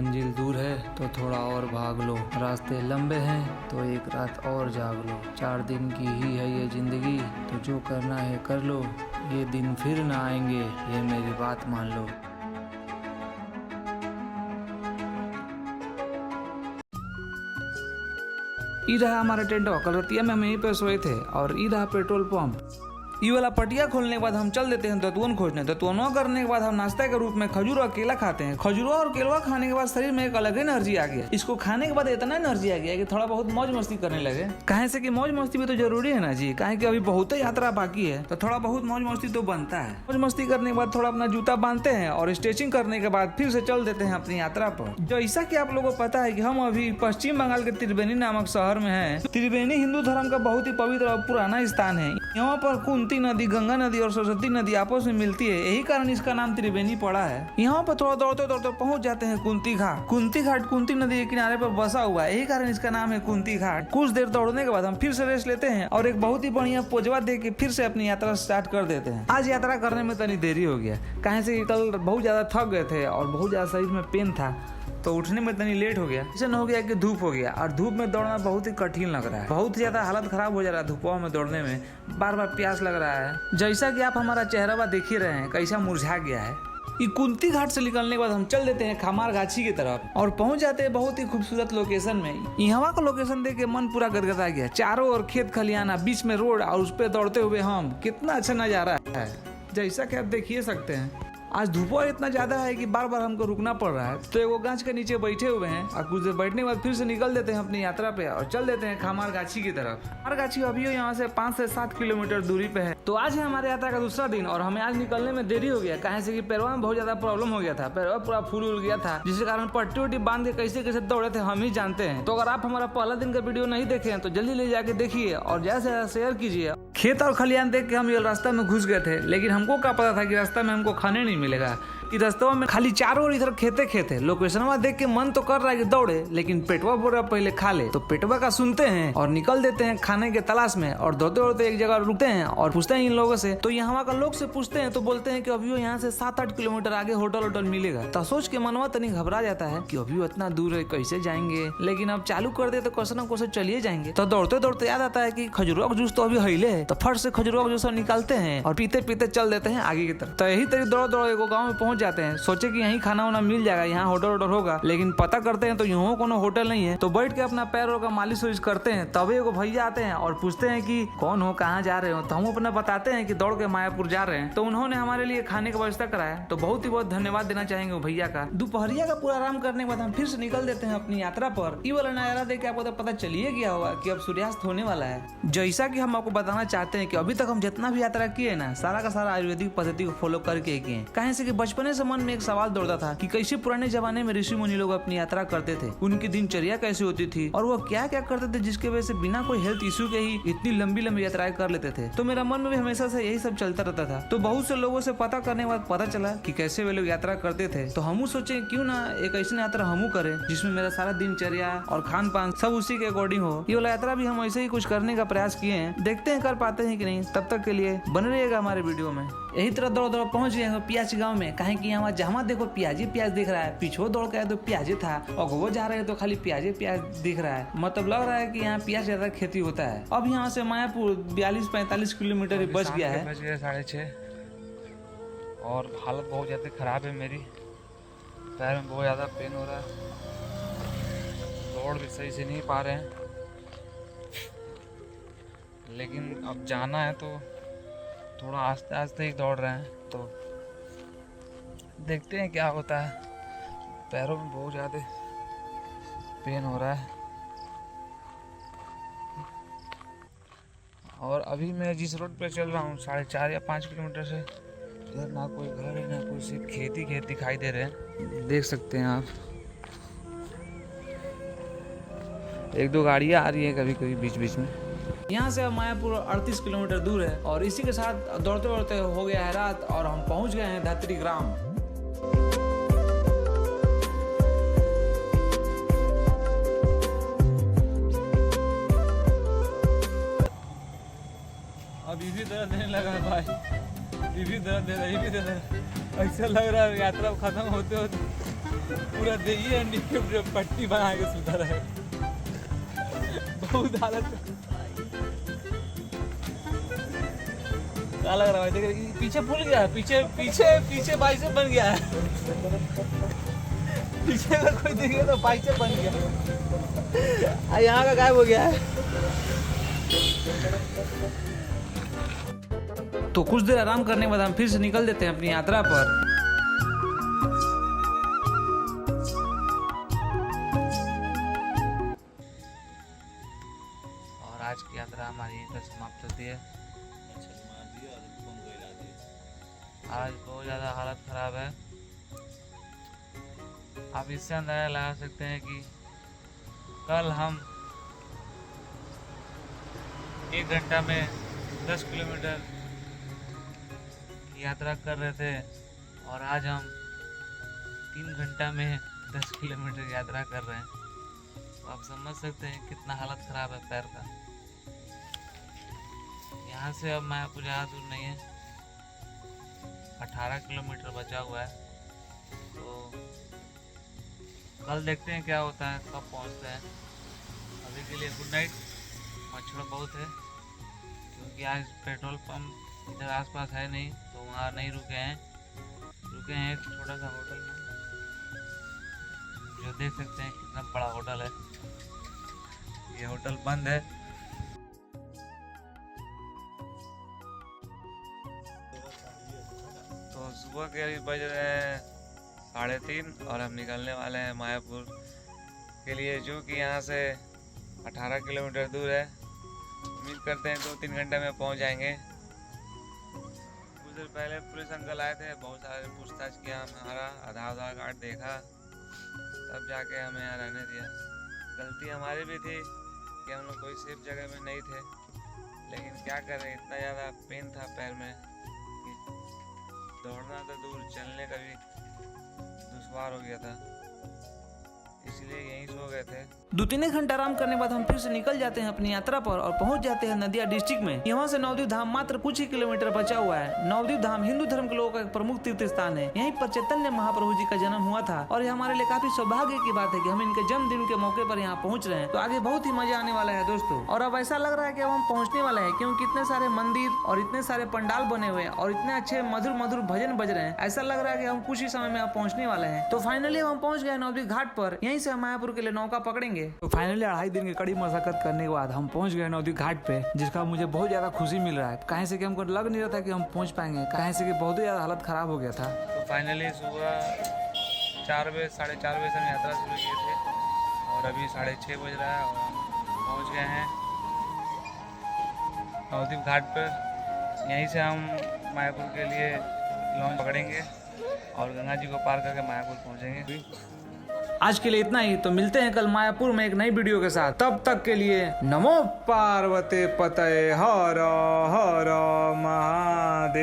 मंजिल दूर है तो थोड़ा और भाग लो, रास्ते लंबे हैं तो एक रात और जाग लो। 4 दिन की ही है ये जिंदगी, तो जो करना है कर लो। ये दिन फिर ना आएंगे, ये मेरी बात मान लो। ई रहा हमारा टेंट। कल रतिया में हम यहीं पे सोए थे और ई रहा पेट्रोल पंप। ई वाला पटिया खोलने के बाद हम चल देते हैं दतुअन खोजने। दतुअनवा करने के बाद हम नाश्ता के रूप में खजूर और केला खाते हैं। खजूरवा और केलवा खाने के बाद शरीर में एक अलग ही एनर्जी आ गया। इसको खाने के बाद इतना एनर्जी आ गया कि थोड़ा बहुत मौज मस्ती करने लगे। कहे से कि मौज मस्ती भी तो जरूरी है ना जी, कहे कि अभी बहुत यात्रा बाकी है तो थोड़ा बहुत मौज मस्ती तो बनता है। मौज मस्ती करने के बाद थोड़ा अपना जूता बांधते हैं और स्ट्रेचिंग करने के बाद फिर से चल देते हैं अपनी यात्रा पर। जैसा कि आप लोगों को पता है कि हम अभी पश्चिम बंगाल के त्रिवेणी नामक शहर में हैं। त्रिवेणी हिंदू धर्म का बहुत ही पवित्र और पुराना स्थान है। यहाँ पर कुंती नदी, गंगा नदी और सरस्वती नदी आपस में मिलती है, यही कारण इसका नाम त्रिवेणी पड़ा है। यहाँ पर थोड़ा दौड़ते दौड़ते पहुँच जाते हैं कुंती घाट। कुंती घाट कुंती नदी के किनारे पर बसा हुआ है, यही कारण इसका नाम है कुंती घाट। कुछ देर दौड़ने के बाद हम फिर से रेस्ट लेते हैं और एक बहुत ही बढ़िया पोजवा दे के फिर से अपनी यात्रा स्टार्ट कर देते हैं। आज यात्रा करने में तनी देरी हो गया, कहीं से कल बहुत ज्यादा थक गए थे और बहुत ज्यादा शरीर में पेन था तो उठने में तनी लेट हो गया। ऐसा हो गया कि धूप हो गया और धूप में दौड़ना बहुत ही कठिन लग रहा है। बहुत ज्यादा हालत खराब हो जा रहा है धूपों में दौड़ने में, बार बार प्यास लग रहा है। जैसा कि आप हमारा चेहरा देख ही रहे हैं कैसा मुरझा गया है। ये कुंती घाट से निकलने के बाद हम चल देते हैं खामारगाछी की तरफ और पहुंच जाते हैं बहुत ही खूबसूरत लोकेशन में। यहाँ का लोकेशन देख के मन पूरा गदगदा गया। चारों ओर खेत खलियाना, बीच में रोड और उस पर दौड़ते हुए हम, कितना अच्छा नजारा है जैसा कि आप देखिए सकते हैं। आज धूपा इतना ज्यादा है कि बार बार हमको रुकना पड़ रहा है तो एगो गाछ के नीचे बैठे हुए हैं और कुछ देर बैठने के बाद फिर से निकल देते हैं अपनी यात्रा पे और चल देते हैं खामारगाछी की तरफ। खामारगाछी अभी यहाँ से 5 से 7 किलोमीटर दूरी पे है। तो आज है हमारे यात्रा का दूसरा दिन और हमें आज निकलने में देरी हो गया, कहे से कि पैरवा में बहुत ज्यादा प्रॉब्लम हो गया था। पैरवा पूरा फूल उड़ गया था जिसके कारण पट्टी उट्टी बांध के कैसे कैसे दौड़े थे हम ही जानते हैं। तो अगर आप हमारा पहला दिन का वीडियो नहीं देखे हैं तो जल्दी ले जाके देखिए और ज्यादा से ज्यादा शेयर कीजिए। खेत और खलियान देख के हम ये रास्ता में घुस गए थे, लेकिन हमको क्या पता था कि रास्ता में हमको खाने नहीं मिलेगा। कि रास्ते में खाली चारों ओर इधर खेते खेते। लोकेशन देख के मन तो कर रहा है कि दौड़े, लेकिन पेटवा बोल रहा पहले खा ले। तो पेटवा का सुनते हैं और निकल देते हैं खाने के तलाश में और दौड़ते दौड़ते एक जगह रुकते हैं और पूछते हैं इन लोगों से। तो यहाँ का लोग से पूछते हैं तो बोलते हैं कि अभी यहाँ से 7-8 किलोमीटर आगे होटल मिलेगा। तो सोच के मनवा तनी घबरा जाता है कि अभी इतना दूर है कैसे जाएंगे, लेकिन अब चालू कर दे तो कैसे न कैसे चलिए जाएंगे। तो दौड़ते दौड़ते याद आता है कि खजूरों का जूस तो अभी हिले है, तो फट से खजूरों का जूस निकालते हैं और पीते पीते चल देते हैं आगे की तरफ। तो यही तरीके दौड़ दौड़ एक गाँव में पहुंच जाते हैं। सोचे कि यहीं खाना वाना मिल जाएगा, यहाँ होटल होगा, लेकिन पता करते हैं तो यहाँ कोनो होटल नहीं है। तो बैठ के अपना पैर का मालिश वालिश करते हैं। तभी एगो भैया आते हैं और पूछते हैं कि कौन हो, कहाँ जा रहे हो। तो हम अपना बताते हैं कि दौड़ के मायापुर जा रहे हैं। तो उन्होंने हमारे लिए खाने की व्यवस्था कराया, तो बहुत ही बहुत धन्यवाद देना चाहेंगे वो भैया का। दोपहरिया का पूरा आराम करने के बाद हम फिर से निकल देते हैं अपनी यात्रा पर। ये वाला नजारा देख के आपको तो पता चलिए गया होगा कि अब सूर्यास्त होने वाला है। जैसा कि हम आपको बताना चाहते हैं कि अभी तक हम जितना भी यात्रा किए ना, सारा का सारा आयुर्वेदिक पद्धति को फॉलो करके किए। कहे से कि बचपने से मन में एक सवाल दौड़ता था कि कैसे पुराने जमाने में ऋषि मुनि लोग अपनी यात्रा करते थे, उनकी दिनचर्या कैसे होती थी और वो क्या क्या करते थे जिसके वजह से बिना कोई हेल्थ इश्यू के ही इतनी लंबी लंबी यात्राएं कर लेते थे। तो मेरा मन में भी हमेशा से यही सब चलता रहता था। तो बहुत से लोगों से पता करने के बाद पता चला कि कैसे वे लोग यात्रा करते थे। तो हमू सोचे क्यों ना एक ऐसी यात्रा हमू करें जिसमें मेरा सारा दिनचर्या और खान पान सब उसी के अकॉर्डिंग हो। ये वाला यात्रा भी हम ऐसे ही कुछ करने का प्रयास किए हैं, देखते हैं कर पाते हैं कि नहीं। तब तक के लिए बने रहिएगा हमारे वीडियो में। यही तरह दौड़ दौड़ पहुंच गए प्याज गाँव में, कहे की यहाँ जहाँ देखो प्याज ही प्याज दिख रहा है। पीछे दौड़ के तो प्याज था और वो जा रहे हैं तो खाली प्याज ही प्याज दिख रहा है। मतलब लग रहा है कि यहाँ प्याज ज्यादा खेती होता है। अब यहाँ से मायापुर 42-45 किलोमीटर बच गया है। बज गए 6:30 और हालत बहुत ज्यादा खराब है मेरी। पैर में बहुत ज्यादा पेन हो रहा है, दौड़ भी सही से नहीं पा रहे हैं, लेकिन अब जाना है तो थोड़ा आस्ते आस्ते ही दौड़ रहे हैं। तो देखते हैं क्या होता है। पैरों में बहुत ज़्यादा पेन हो रहा है और अभी मैं जिस रोड पे चल रहा हूँ 4.5 या 5 किलोमीटर से, इधर ना कोई घर है ना कोई, सिर्फ खेत ही खेत दिखाई दे रहे हैं। देख सकते हैं आप, 1-2 गाड़ियाँ आ रही है कभी कभी बीच बीच में। यहाँ से मायापुर 38 किलोमीटर दूर है और इसी के साथ दौड़ते दौड़ते हो गया है रात और हम पहुँच गए हैं धात्री ग्राम। अब ये भी दर्द देने लगा है भाई, ये भी दर्द दे रहा है, ये भी दे रहा है। ऐसा लग रहा है यात्रा खत्म होते होते पूरा देखिए नीचे पूरा पट्टी बना के सुधर है, बहुत हालत क्या लग रहा है। देखिए पीछे भूल गया है, पीछे पीछे पीछे बाइसेप बन गया है, पीछे अगर कोई देखे तो बाइसेप बन गया, यहाँ का गायब हो गया है। तो कुछ देर आराम करने के बाद हम फिर से निकल देते हैं अपनी यात्रा पर। और आज की यात्रा हमारी यहीं पर समाप्त होती है। आज बहुत ज़्यादा हालत ख़राब है। आप इससे अंदाज़ा लगा सकते हैं कि कल हम 1 घंटा में 10 किलोमीटर की यात्रा कर रहे थे और आज हम 3 घंटा में 10 किलोमीटर की यात्रा कर रहे हैं। तो आप समझ सकते हैं कितना हालत ख़राब है पैर का। यहाँ से अब मायापुर ज़्यादा दूर नहीं है, 18 किलोमीटर बचा हुआ है। तो कल देखते हैं क्या होता है, कब पहुँचते हैं। अभी के लिए गुड नाइट। मच्छर बहुत है क्योंकि आज पेट्रोल पंप इधर आसपास है नहीं, तो वहाँ नहीं रुके हैं। रुके हैं एक छोटा सा होटल में, जो देख सकते हैं कितना बड़ा होटल है। ये होटल बंद है। तो सुबह के अभी बज रहे हैं 3:30 और हम निकलने वाले हैं मायापुर के लिए, जो कि यहाँ से 18 किलोमीटर दूर है। उम्मीद करते हैं 2-3 घंटे में पहुँच जाएंगे। कुछ देर पहले पुलिस अंकल आए थे, बहुत सारे पूछताछ किया हमारा, आधार कार्ड देखा, तब जाके हमें यहाँ रहने दिया। गलती हमारी भी थी कि हम लोग कोई सेफ जगह में नहीं थे, लेकिन क्या करें, इतना ज़्यादा पेन था पैर में कि दौड़ना तो दूर, चलने का भी दुश्वार हो गया था, इसलिए यहीं सो गए थे। 2-3 घंटा आराम करने के बाद हम फिर से निकल जाते हैं अपनी यात्रा पर और पहुंच जाते हैं नदिया डिस्ट्रिक्ट में। यहाँ से नवद्वीप धाम मात्र कुछ ही किलोमीटर बचा हुआ है। नवद्वीप धाम हिंदू धर्म के लोगों का एक प्रमुख तीर्थ स्थान है। यहीं पर चैतन्य महाप्रभु जी का जन्म हुआ था और ये हमारे लिए काफी सौभाग्य की बात है कि हम इनके जन्मदिन के मौके पर यहाँ पहुँच रहे हैं। तो आगे बहुत ही मजा आने वाला है दोस्तों। और अब ऐसा लग रहा है कि अब हम पहुँचने वाले हैं, क्योंकि इतने सारे मंदिर और इतने सारे पंडाल बने हुए हैं और इतने अच्छे मधुर मधुर भजन बज रहे हैं। ऐसा लग रहा है कि हम कुछ ही समय में अब पहुँचने वाले हैं। तो फाइनली हम पहुँच गए नवद्वीप घाट पर। यहीं से हम मायापुर के लिए नौका पकड़ेंगे। तो फाइनली 2.5 दिन की कड़ी मशक्कत करने के बाद हम पहुंच गए नवद्वीप घाट पे, जिसका मुझे बहुत ज्यादा खुशी मिल रहा है। कहीं से कि हमको लग नहीं रहा था कि हम पहुंच पाएंगे, कहीं से कि बहुत ही ज्यादा हालत खराब हो गया था। तो फाइनली सुबह 4 बजे 4:30 बजे से हम यात्रा शुरू किए थे और अभी 6:30 बज रहा है और हम पहुँच गए हैं नवद्वीप घाट पर। यहीं से हम मायापुर के लिए लॉन्च पकड़ेंगे और गंगा जी को पार करके मायापुर पहुँचेंगे। आज के लिए इतना ही। तो मिलते हैं कल मायापुर में एक नई वीडियो के साथ। तब तक के लिए नमो पार्वती पतये हर हर महादेव।